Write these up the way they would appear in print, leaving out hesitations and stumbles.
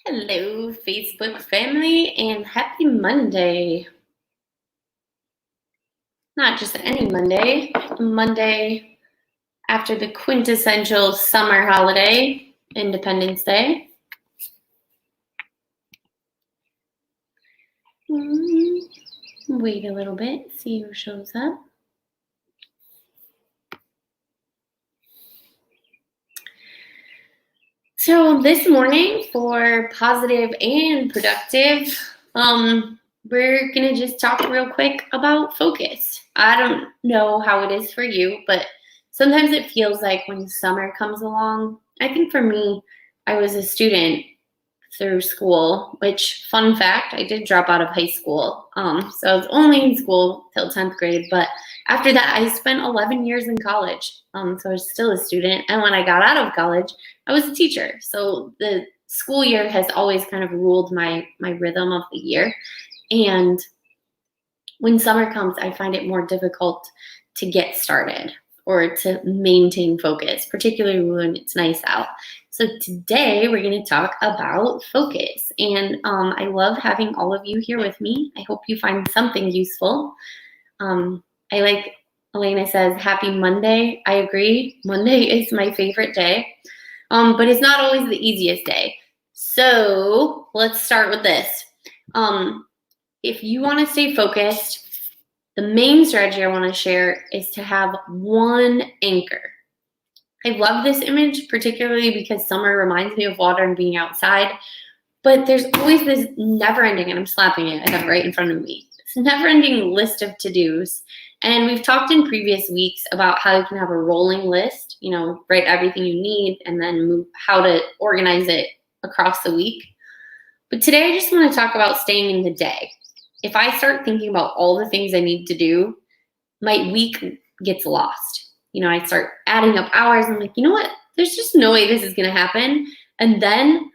Hello, Facebook family, and happy Monday. Not just any Monday, Monday after the quintessential summer holiday, Independence Day. Wait a little bit, see who shows up. So this morning, for positive and productive, we're gonna just talk real quick about focus. I don't know how it is for you, but sometimes it feels like when summer comes along, I think for me, I was a student through school, which, fun fact, I did drop out of high school. So I was only in school till 10th grade, but after that, I spent 11 years in college. So I was still a student. And when I got out of college, I was a teacher. So the school year has always kind of ruled my rhythm of the year. And when summer comes, I find it more difficult to get started or to maintain focus, particularly when it's nice out. So today we're going to talk about focus. And I love having all of you here with me. I hope you find something useful. I like Elena says, happy Monday. I agree. Monday is my favorite day, but it's not always the easiest day. So let's start with this. If you want to stay focused, the main strategy I want to share is to have one anchor. I love this image, particularly because summer reminds me of water and being outside, but there's always this never-ending, and I'm slapping it, I have it right in front of me, this never-ending list of to-dos. And we've talked in previous weeks about how you can have a rolling list, write everything you need, and then move how to organize it across the week. But today I just want to talk about staying in the day. If I start thinking about all the things I need to do, my week gets lost. I start adding up hours. I'm like, you know what? There's just no way this is going to happen. And then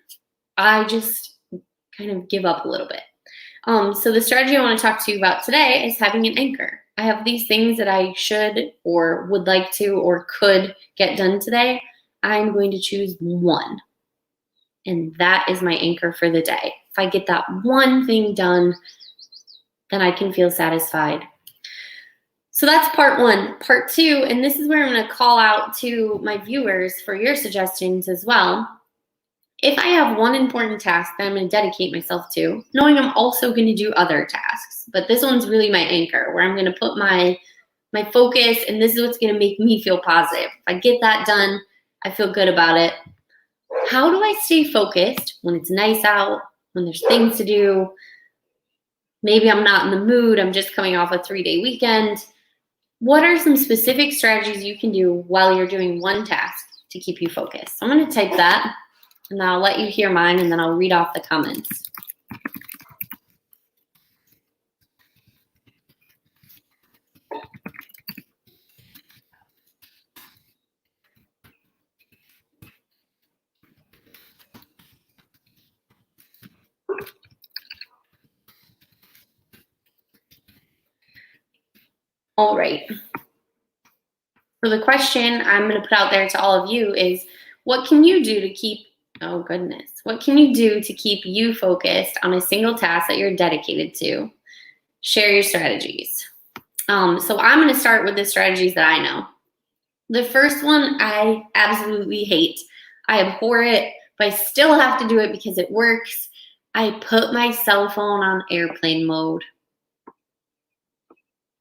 I just kind of give up a little bit. So the strategy I want to talk to you about today is having an anchor. I have these things that I should or would like to or could get done today. I'm going to choose one. And that is my anchor for the day. If I get that one thing done, then I can feel satisfied. So that's part one. Part two, and this is where I'm going to call out to my viewers for your suggestions as well. If I have one important task that I'm going to dedicate myself to, knowing I'm also going to do other tasks, but this one's really my anchor, where I'm going to put my focus, and this is what's going to make me feel positive. If I get that done, I feel good about it. How do I stay focused when it's nice out, when there's things to do? Maybe I'm not in the mood. I'm just coming off a 3-day weekend. What are some specific strategies you can do while you're doing one task to keep you focused? So I'm going to type that, and I'll let you hear mine, and then I'll read off the comments. All right. So the question I'm going to put out there to all of you is, what can you do to keep, what can you do to keep you focused on a single task that you're dedicated to? Share your strategies. So I'm going to start with the strategies that I know. The first one I absolutely hate. I abhor it, but I still have to do it because it works. I put my cell phone on airplane mode.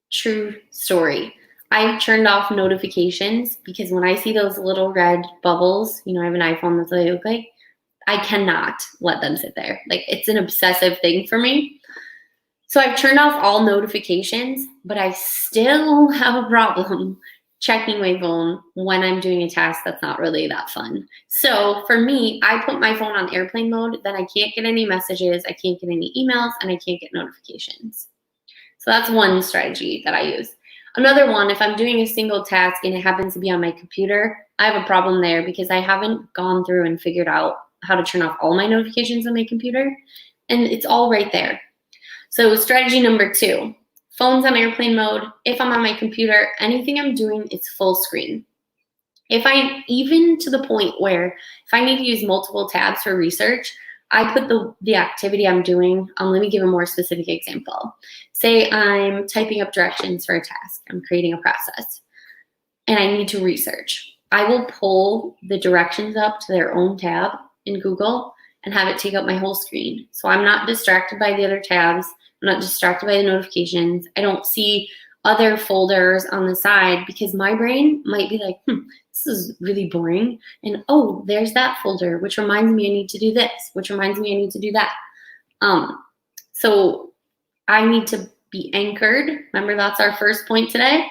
True story. I've turned off notifications because when I see those little red bubbles, I have an iPhone, that's what they look like, I cannot let them sit there. Like, it's an obsessive thing for me. So I've turned off all notifications, but I still have a problem checking my phone when I'm doing a task that's not really that fun. So for me, I put my phone on airplane mode, then I can't get any messages, I can't get any emails, and I can't get notifications. So that's one strategy that I use. Another one, if I'm doing a single task and it happens to be on my computer, I have a problem there because I haven't gone through and figured out how to turn off all my notifications on my computer, and it's all right there. So strategy number 2, phone's on airplane mode. If I'm on my computer, anything I'm doing is full screen. Even to the point where if I need to use multiple tabs for research, I put the activity I'm doing. Let me give a more specific example. Say I'm typing up directions for a task. I'm creating a process and I need to research. I will pull the directions up to their own tab in Google and have it take up my whole screen. So I'm not distracted by the other tabs. I'm not distracted by the notifications. I don't see other folders on the side because my brain might be like, this is really boring. And oh, there's that folder, which reminds me I need to do this, which reminds me I need to do that. So I need to be anchored. Remember, that's our first point today.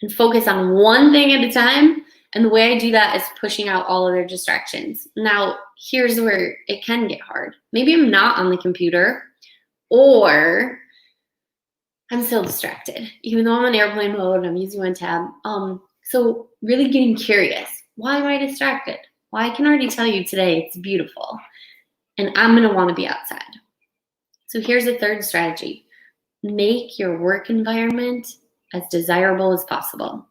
And focus on one thing at a time. And the way I do that is pushing out all other distractions. Now, here's where it can get hard. Maybe I'm not on the computer, or I'm still distracted, even though I'm on airplane mode, I'm using one tab. So really getting curious. Why am I distracted? Well, I can already tell you today it's beautiful, and I'm gonna wanna be outside. So here's a third strategy. Make your work environment as desirable as possible.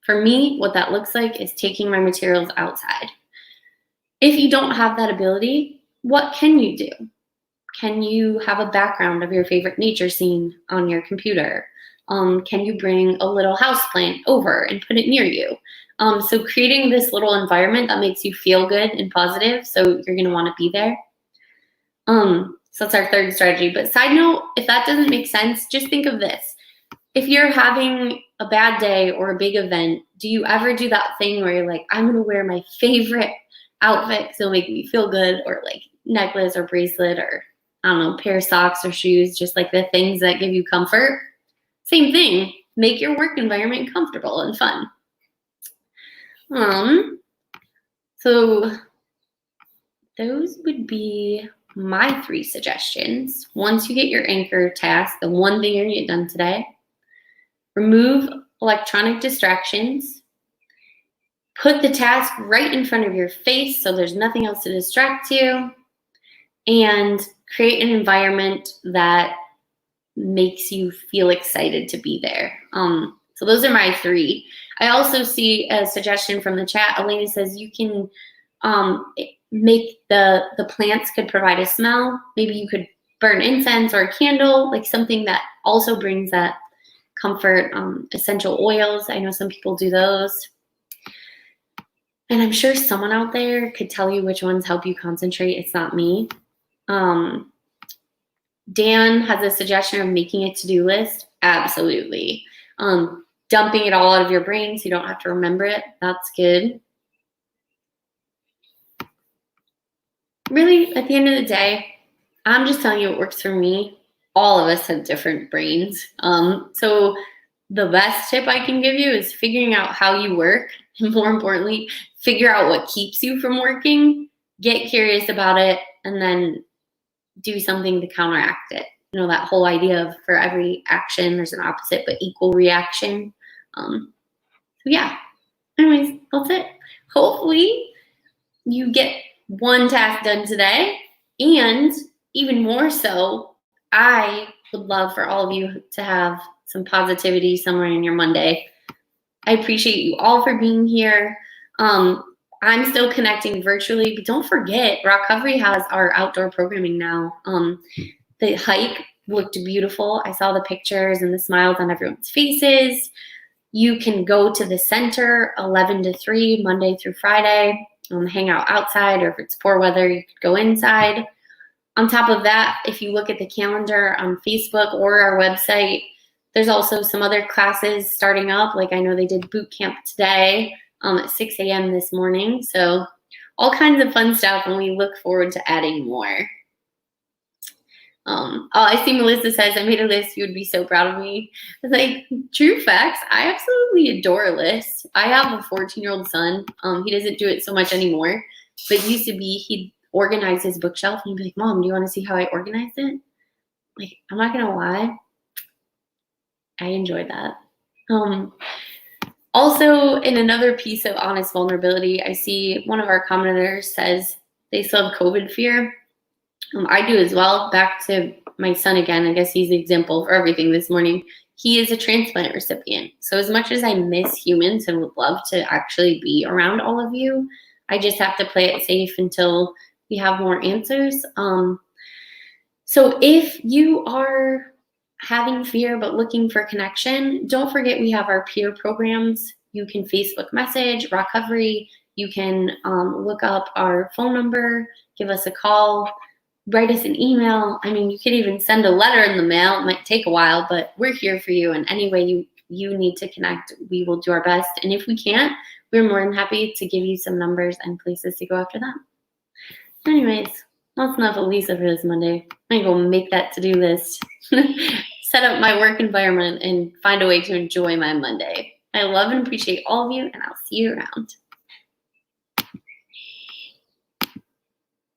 For me, what that looks like is taking my materials outside. If you don't have that ability, what can you do? Can you have a background of your favorite nature scene on your computer? Can you bring a little houseplant over and put it near you? So creating this little environment that makes you feel good and positive, so you're gonna wanna be there. So that's our third strategy. But side note, if that doesn't make sense, just think of this. If you're having a bad day or a big event, do you ever do that thing where you're like, I'm gonna wear my favorite outfit because it'll make me feel good, or like necklace or bracelet or I don't know, pair of socks or shoes, just like the things that give you comfort? Same thing, make your work environment comfortable and fun. So those would be my 3 suggestions. Once you get your anchor task, the one thing you're gonna get done today, remove electronic distractions, put the task right in front of your face so there's nothing else to distract you, and create an environment that makes you feel excited to be there. So those are my 3. I also see a suggestion from the chat. Elena says you can make the plants could provide a smell. Maybe you could burn incense or a candle, like something that also brings that comfort. Essential oils, I know some people do those. And I'm sure someone out there could tell you which ones help you concentrate. It's not me. Dan has a suggestion of making a to-do list. Absolutely. Dumping it all out of your brain so you don't have to remember it. That's good. Really, at the end of the day, I'm just telling you what works for me. All of us have different brains. So the best tip I can give you is figuring out how you work. And more importantly, figure out what keeps you from working. Get curious about it, and then do something to counteract it. You know, that whole idea of for every action, there's an opposite but equal reaction. So yeah, anyways, that's it. Hopefully you get one task done today, and even more so, I would love for all of you to have some positivity somewhere in your Monday. I appreciate you all for being here. I'm still connecting virtually, but don't forget, Recovery has our outdoor programming now. The hike looked beautiful. I saw the pictures and the smiles on everyone's faces. You can go to the center 11 to 3, Monday through Friday, hang out outside, or if it's poor weather, you could go inside. On top of that, if you look at the calendar on Facebook or our website, there's also some other classes starting up. Like I know they did boot camp today at 6 a.m. this morning. So all kinds of fun stuff, and we look forward to adding more. I see Melissa says, I made a list. You would be so proud of me. It's like, true facts. I absolutely adore a list. I have a 14-year-old son. He doesn't do it so much anymore, but used to be, he'd organize his bookshelf and he'd be like, Mom, do you want to see how I organized it? Like, I'm not going to lie. I enjoy that. Also, in another piece of honest vulnerability, I see one of our commenters says they still have COVID fear. I do as well. Back to my son again. I guess he's the example for everything this morning. He is a transplant recipient. So as much as I miss humans and would love to actually be around all of you, I just have to play it safe until we have more answers. So if you are having fear but looking for connection, don't forget we have our peer programs. You can Facebook message Recovery. You can look up our phone number, give us a call, write us an email. I mean, you could even send a letter in the mail. It might take a while, but we're here for you. And any way you need to connect, we will do our best. And if we can't, we're more than happy to give you some numbers and places to go after them. Anyways, that's enough of Lisa for this Monday. I'm going to go make that to-do list, set up my work environment, and find a way to enjoy my Monday. I love and appreciate all of you, and I'll see you around.